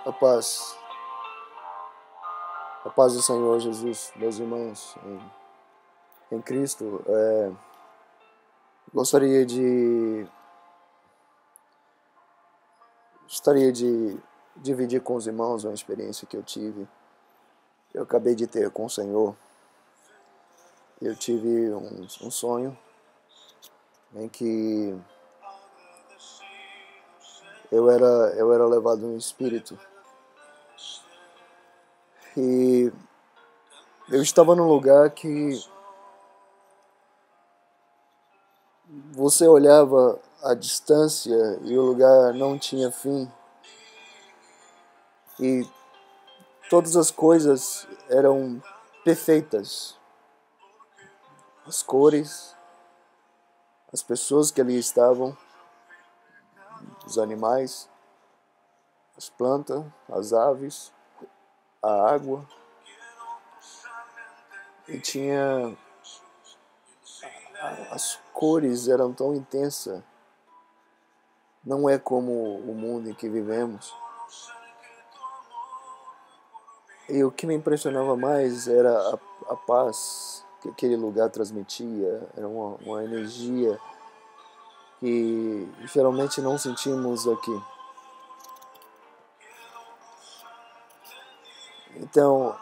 A paz, a paz do Senhor Jesus, meus irmãos em Cristo. Gostaria de dividir com os irmãos uma experiência que eu acabei de ter com o Senhor. Eu tive um sonho em que eu era levado em espírito e eu estava num lugar que você olhava à distância e o lugar não tinha fim, e todas as coisas eram perfeitas. As cores, as pessoas que ali estavam, os animais, as plantas, as aves, a água, e tinha as cores eram tão intensas. Não é como o mundo em que vivemos. E o que me impressionava mais era a paz que aquele lugar transmitia. Era uma energia que geralmente não sentimos aqui. Então,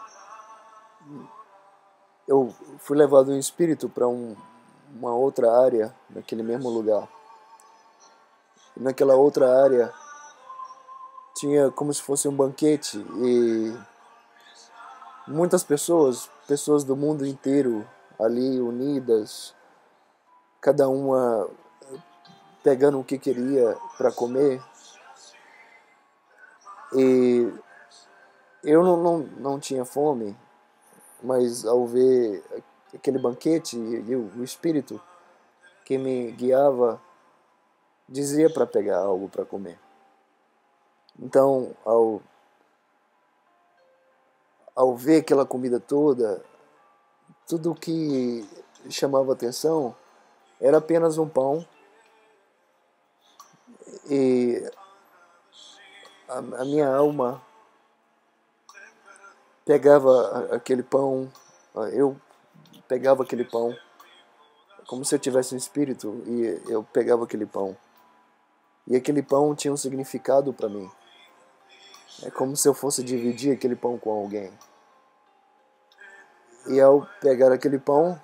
eu fui levado em espírito para uma outra área naquele mesmo lugar. E naquela outra área tinha como se fosse um banquete e muitas pessoas do mundo inteiro ali unidas, cada uma pegando o que queria para comer. E eu não tinha fome, mas ao ver aquele banquete e o Espírito que me guiava dizia para pegar algo para comer. Então, ao ver aquela comida toda, tudo o que chamava atenção era apenas um pão, e a minha alma pegava aquele pão, eu pegava aquele pão, como se eu tivesse um espírito, e eu pegava aquele pão. E aquele pão tinha um significado para mim. É como se eu fosse dividir aquele pão com alguém. E ao pegar aquele pão,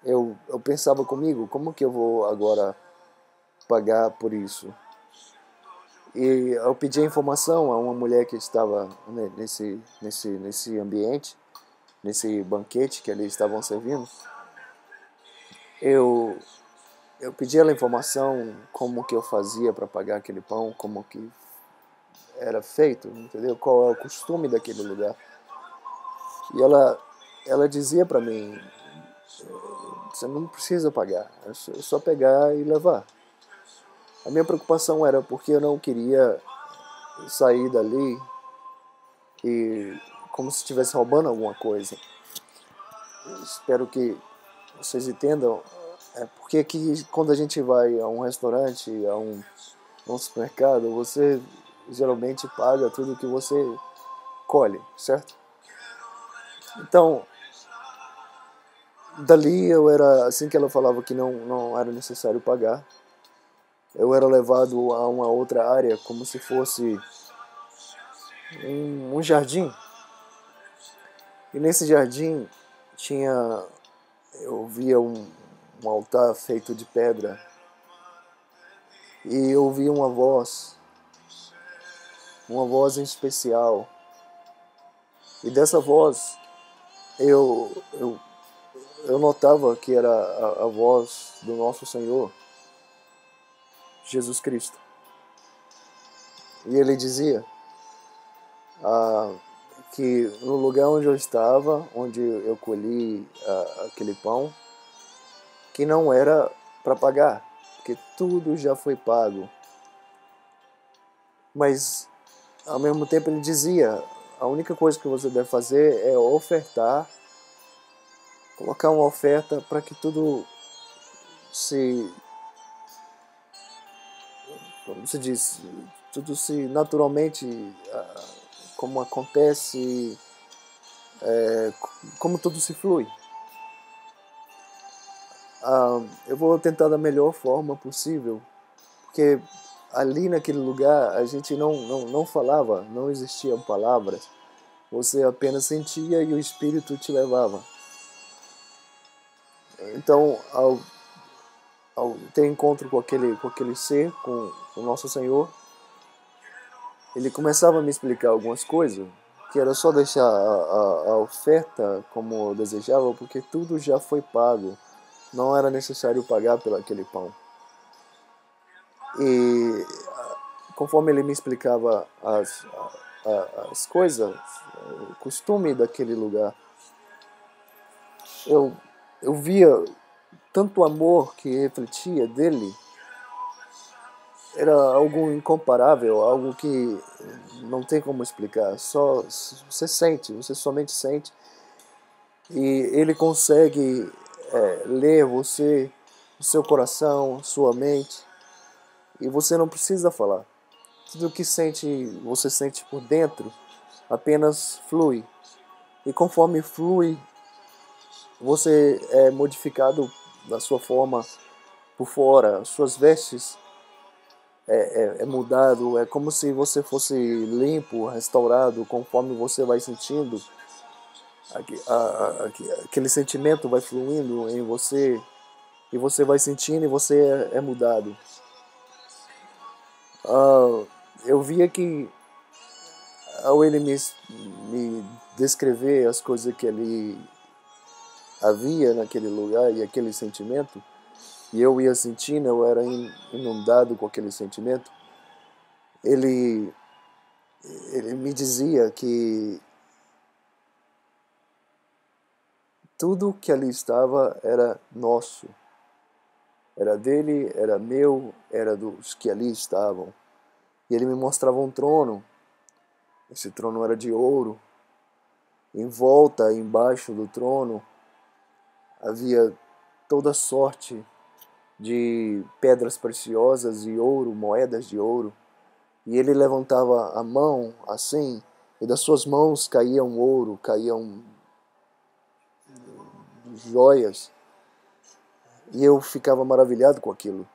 eu pensava comigo, como que eu vou agora pagar por isso? E eu pedi a informação a uma mulher que estava nesse ambiente, nesse banquete que eles estavam servindo. Eu pedi ela informação como que eu fazia para pagar aquele pão, como que era feito, entendeu? Qual é o costume daquele lugar. E ela dizia para mim, você não precisa pagar, é só pegar e levar. A minha preocupação era porque eu não queria sair dali e como se estivesse roubando alguma coisa. Eu espero que vocês entendam. É porque aqui, quando a gente vai a um restaurante, a um supermercado, você geralmente paga tudo que você colhe, certo? Então, dali eu era, assim que ela falava que não era necessário pagar, eu era levado a uma outra área, como se fosse um jardim. E nesse jardim eu via um altar feito de pedra, e eu ouvia uma voz em especial. E dessa voz eu notava que era a voz do nosso Senhor Jesus Cristo. E ele dizia que no lugar onde eu estava, onde eu colhi aquele pão, que não era para pagar, porque tudo já foi pago. Mas ao mesmo tempo ele dizia, a única coisa que você deve fazer é ofertar, colocar uma oferta para que tudo como se diz, tudo se naturalmente como acontece, como tudo se flui. Eu vou tentar da melhor forma possível, porque ali naquele lugar a gente não falava, não existiam palavras, você apenas sentia e o Espírito te levava. Então, ao ter encontro com aquele ser, com o nosso Senhor, ele começava a me explicar algumas coisas, que era só deixar a oferta como eu desejava, porque tudo já foi pago, não era necessário pagar pelo aquele pão. E conforme ele me explicava as coisas, o costume daquele lugar, eu via tanto amor que refletia dele, era algo incomparável, algo que não tem como explicar, só você sente, você somente sente, e ele consegue ler você, o seu coração, sua mente, e você não precisa falar. Tudo que você sente por dentro, apenas flui. E conforme flui, você é modificado da sua forma por fora, suas vestes é mudado, é como se você fosse limpo, restaurado, conforme você vai sentindo, aquele sentimento vai fluindo em você, e você vai sentindo e você é mudado. Eu via que ao ele me descrever as coisas que ali havia naquele lugar e aquele sentimento, e eu ia sentindo, eu era inundado com aquele sentimento, ele, ele me dizia que tudo que ali estava era nosso, era dele, era meu, era dos que ali estavam. E ele me mostrava um trono, esse trono era de ouro, em volta, embaixo do trono, havia toda sorte de pedras preciosas e ouro, moedas de ouro. E ele levantava a mão assim, e das suas mãos caíam ouro, caíam joias. E eu ficava maravilhado com aquilo.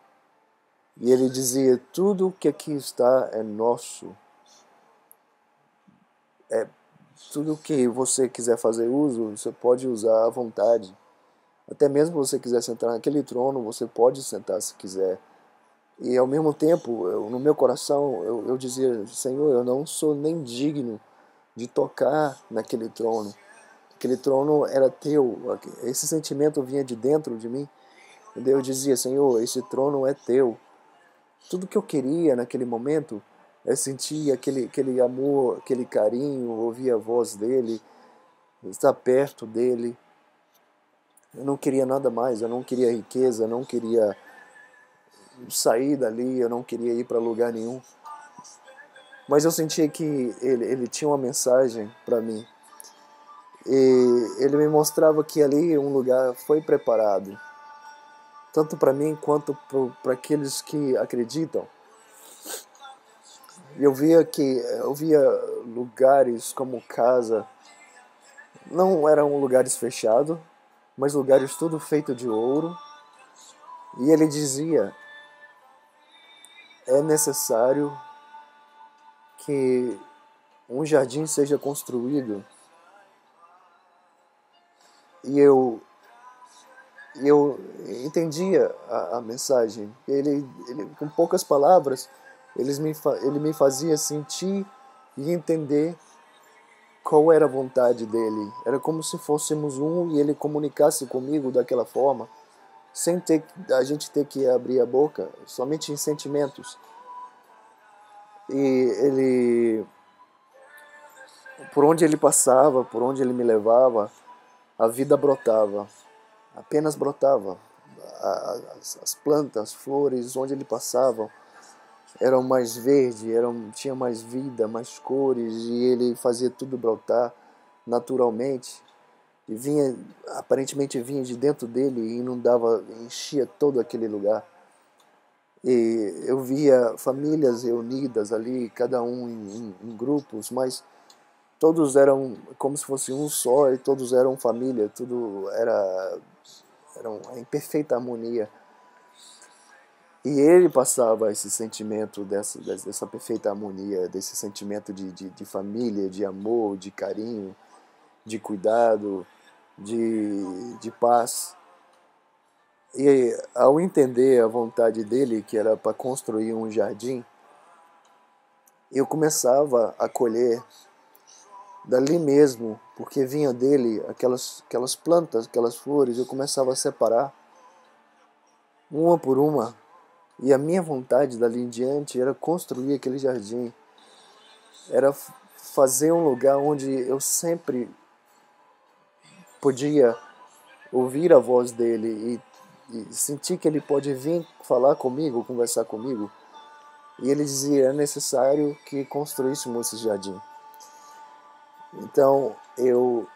E ele dizia: tudo que aqui está é nosso. Tudo que você quiser fazer uso, você pode usar à vontade. Até mesmo se você quiser sentar naquele trono, você pode sentar se quiser. E ao mesmo tempo, no meu coração, eu dizia: Senhor, eu não sou nem digno de tocar naquele trono. Aquele trono era teu. Esse sentimento vinha de dentro de mim. E daí eu dizia: Senhor, esse trono é teu. Tudo que eu queria naquele momento é sentir aquele amor, aquele carinho, ouvir a voz dele, estar perto dele. Eu não queria nada mais, eu não queria riqueza, eu não queria sair dali, eu não queria ir para lugar nenhum. Mas eu sentia que ele tinha uma mensagem para mim. E ele me mostrava que ali um lugar foi preparado, tanto para mim quanto para aqueles que acreditam. E eu via lugares como casa, não eram lugares fechados, mas lugares tudo feito de ouro. E ele dizia: é necessário que um jardim seja construído. E eu entendia a mensagem. Com poucas palavras, ele me fazia sentir e entender qual era a vontade dele. Era como se fôssemos um e ele comunicasse comigo daquela forma, sem a gente ter que abrir a boca, somente em sentimentos. E ele, por onde ele passava, por onde ele me levava, a vida brotava, apenas brotava. As plantas, as flores, onde ele passava, eram mais verdes, tinha mais vida, mais cores, e ele fazia tudo brotar naturalmente. E aparentemente vinha de dentro dele e inundava, enchia todo aquele lugar. E eu via famílias reunidas ali, cada um em grupos, mas todos eram como se fosse um só e todos eram família, tudo era em perfeita harmonia. E ele passava esse sentimento dessa perfeita harmonia, desse sentimento de família, de amor, de carinho, de cuidado, de paz. E ao entender a vontade dele, que era para construir um jardim, eu começava a colher dali mesmo, porque vinha dele aquelas plantas, aquelas flores, eu começava a separar, uma por uma, e a minha vontade dali em diante era construir aquele jardim, era fazer um lugar onde eu sempre podia ouvir a voz dele e sentir que ele pode vir falar comigo, conversar comigo. E ele dizia, é necessário que construíssemos esse jardim. Então eu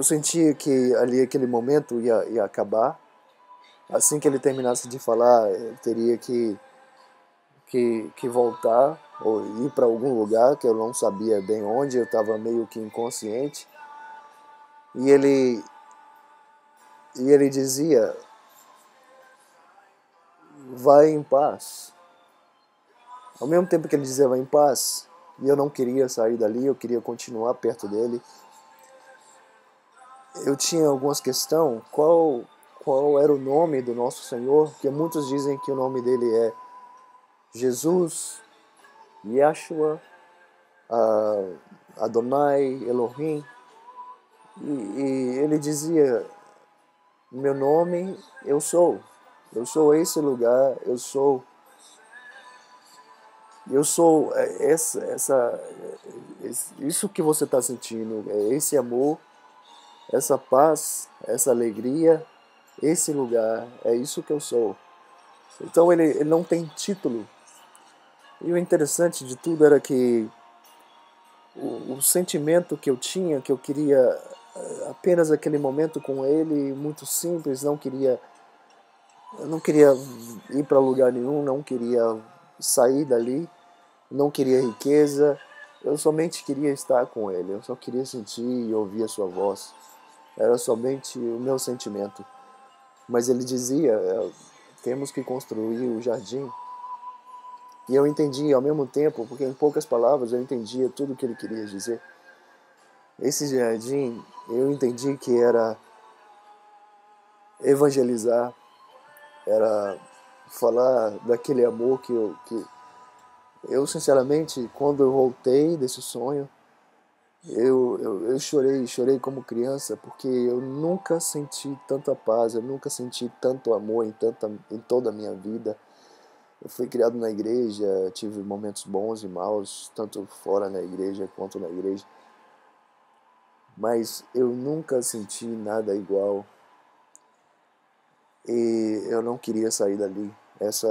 sentia que ali aquele momento ia acabar. Assim que ele terminasse de falar, eu teria que voltar ou ir para algum lugar que eu não sabia bem onde, eu estava meio que inconsciente. E ele dizia, vai em paz. Ao mesmo tempo que ele dizia vai em paz, e eu não queria sair dali, eu queria continuar perto dele, eu tinha algumas questões, qual era o nome do nosso Senhor, porque muitos dizem que o nome dele é Jesus, Yeshua, Adonai, Elohim, e ele dizia, meu nome, eu sou esse lugar, eu sou isso que você está sentindo, é esse amor, essa paz, essa alegria, esse lugar, é isso que eu sou. Então ele não tem título. E o interessante de tudo era que o sentimento que eu tinha, que eu queria apenas aquele momento com ele, muito simples, eu não queria ir para lugar nenhum, não queria sair dali, não queria riqueza, eu somente queria estar com ele, eu só queria sentir e ouvir a sua voz. Era somente o meu sentimento. Mas ele dizia, temos que construir o jardim. E eu entendi ao mesmo tempo, porque em poucas palavras eu entendia tudo o que ele queria dizer. Esse jardim, eu entendi que era evangelizar, era falar daquele amor que eu sinceramente, quando eu voltei desse sonho, eu chorei como criança, porque eu nunca senti tanta paz, eu nunca senti tanto amor em toda a minha vida. Eu fui criado na igreja, tive momentos bons e maus, tanto fora na igreja quanto na igreja. Mas eu nunca senti nada igual e eu não queria sair dali. Esse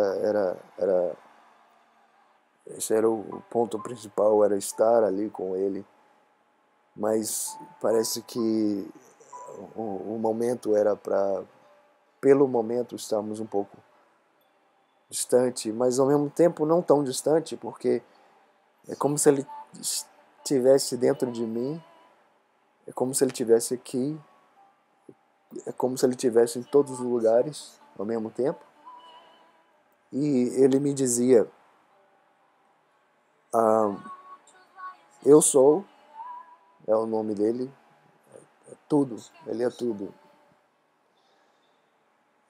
era o ponto principal, era estar ali com ele. Mas parece que o momento era para, pelo momento, estarmos um pouco distante, mas ao mesmo tempo não tão distante, porque é como se ele estivesse dentro de mim, é como se ele estivesse aqui, é como se ele estivesse em todos os lugares ao mesmo tempo. E ele me dizia, eu sou, é o nome dele, é tudo, ele é tudo.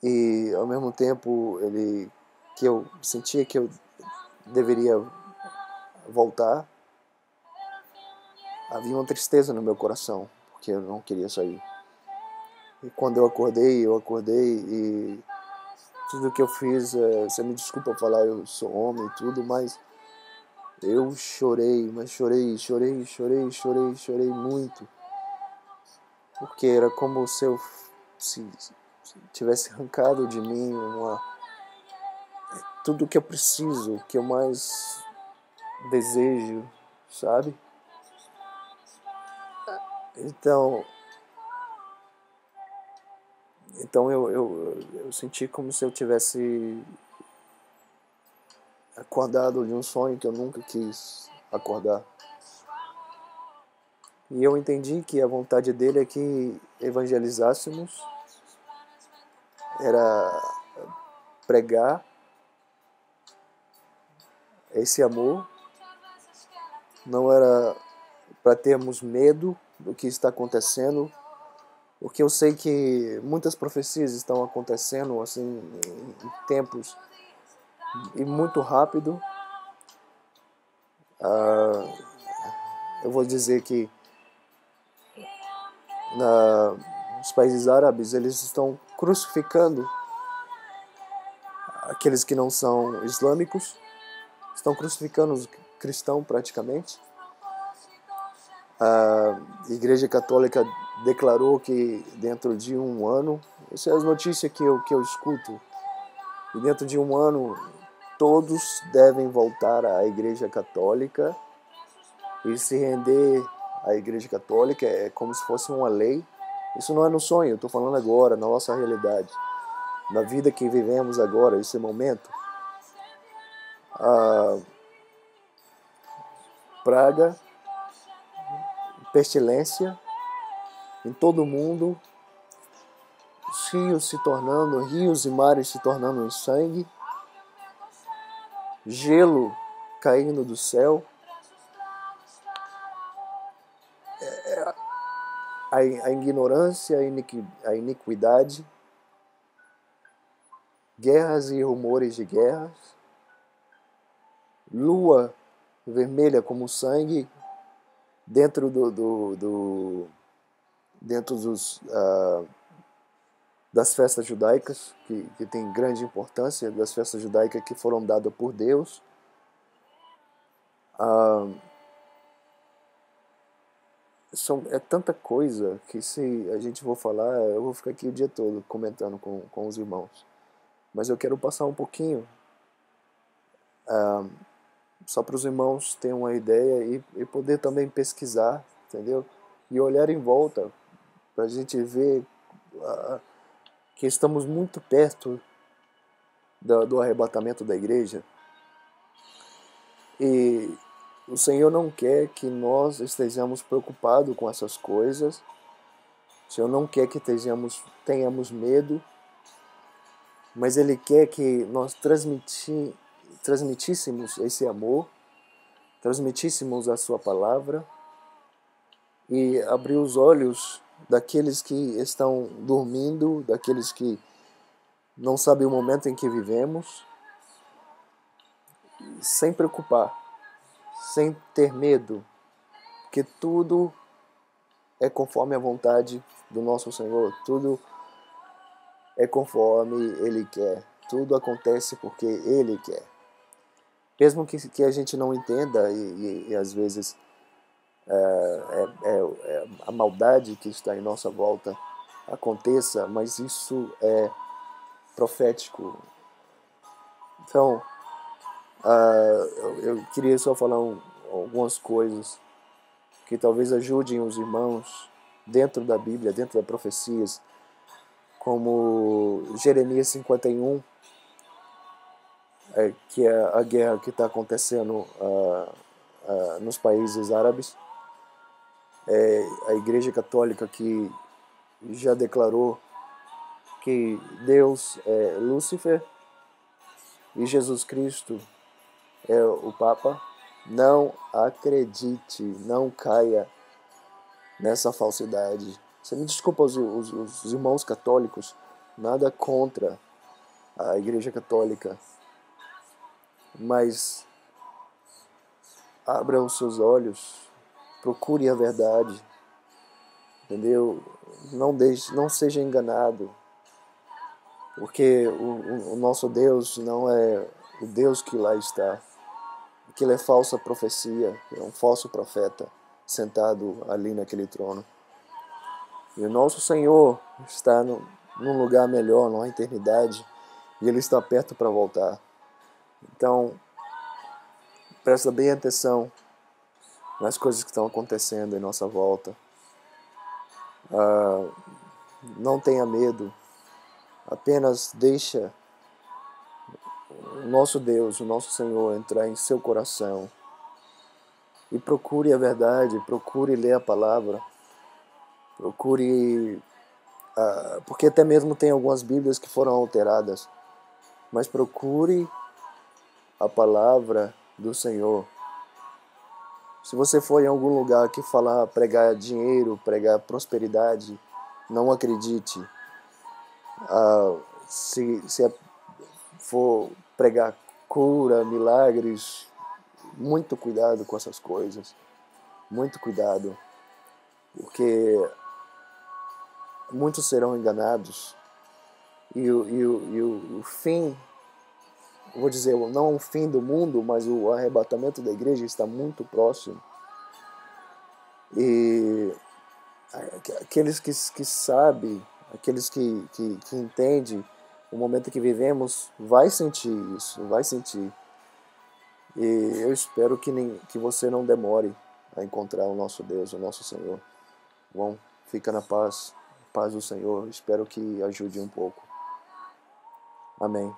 E ao mesmo tempo que eu sentia que eu deveria voltar, havia uma tristeza no meu coração, porque eu não queria sair. E quando eu acordei e tudo que eu fiz, você me desculpa falar, eu sou homem e tudo, mas eu chorei, mas chorei muito, porque era como se eu se tivesse arrancado de mim tudo que eu preciso, o que eu mais desejo, sabe? Então, eu senti como se eu tivesse acordado de um sonho que eu nunca quis acordar. E eu entendi que a vontade dele é que evangelizássemos, era pregar esse amor, não era para termos medo do que está acontecendo, porque eu sei que muitas profecias estão acontecendo assim em tempos e muito rápido. Eu vou dizer que nos países árabes eles estão crucificando aqueles que não são islâmicos, estão crucificando os cristãos praticamente. A Igreja Católica declarou que dentro de um ano, essas são as notícias que eu escuto, e dentro de um ano todos devem voltar à Igreja Católica e se render à Igreja Católica, é como se fosse uma lei. Isso não é no sonho, eu estou falando agora, na nossa realidade, na vida que vivemos agora, esse momento. A praga, pestilência em todo o mundo, os rios se tornando, rios e mares se tornando em sangue, gelo caindo do céu, a ignorância, a iniquidade, guerras e rumores de guerras, lua vermelha como sangue dentro dentro das festas judaicas, que tem grande importância, das festas judaicas que foram dadas por Deus. É tanta coisa que se a gente for falar, eu vou ficar aqui o dia todo comentando com os irmãos. Mas eu quero passar um pouquinho, só para os irmãos terem uma ideia e poder também pesquisar, entendeu? E olhar em volta, para a gente ver que estamos muito perto do arrebatamento da igreja. E o Senhor não quer que nós estejamos preocupados com essas coisas. O Senhor não quer que tenhamos medo, mas Ele quer que nós transmitíssemos esse amor, transmitíssemos a Sua palavra e abrir os olhos daqueles que estão dormindo, daqueles que não sabem o momento em que vivemos, sem preocupar, sem ter medo, porque tudo é conforme a vontade do nosso Senhor, tudo é conforme Ele quer, tudo acontece porque Ele quer. Mesmo que a gente não entenda e às vezes a maldade que está em nossa volta aconteça, mas isso é profético. Então, eu queria só falar algumas coisas que talvez ajudem os irmãos dentro da Bíblia, dentro das profecias, como Jeremias 51, que é a guerra que está acontecendo nos países árabes. A Igreja Católica que já declarou que Deus é Lúcifer e Jesus Cristo é o Papa. Não acredite, não caia nessa falsidade. Você me desculpa os irmãos católicos, nada contra a Igreja Católica, mas abra os seus olhos, procure a verdade, entendeu? Não seja enganado, porque o nosso Deus não é o Deus que lá está. Aquilo é falsa profecia, é um falso profeta sentado ali naquele trono. E o nosso Senhor está num lugar melhor, numa eternidade, e Ele está perto para voltar. Então, presta bem atenção nas coisas que estão acontecendo em nossa volta. Não tenha medo, apenas deixa o nosso Deus, o nosso Senhor entrar em seu coração e procure a verdade, procure ler a palavra, procure, porque até mesmo tem algumas Bíblias que foram alteradas, mas procure a palavra do Senhor. Se você for em algum lugar que falar pregar dinheiro, pregar prosperidade, não acredite. Se for pregar cura, milagres, muito cuidado com essas coisas. Muito cuidado, porque muitos serão enganados e o fim, vou dizer, não o fim do mundo, mas o arrebatamento da igreja está muito próximo. E aqueles que sabem, aqueles que entendem o momento que vivemos, vai sentir isso, vai sentir. E eu espero que você não demore a encontrar o nosso Deus, o nosso Senhor. Bom, fica na paz do Senhor. Espero que ajude um pouco. Amém.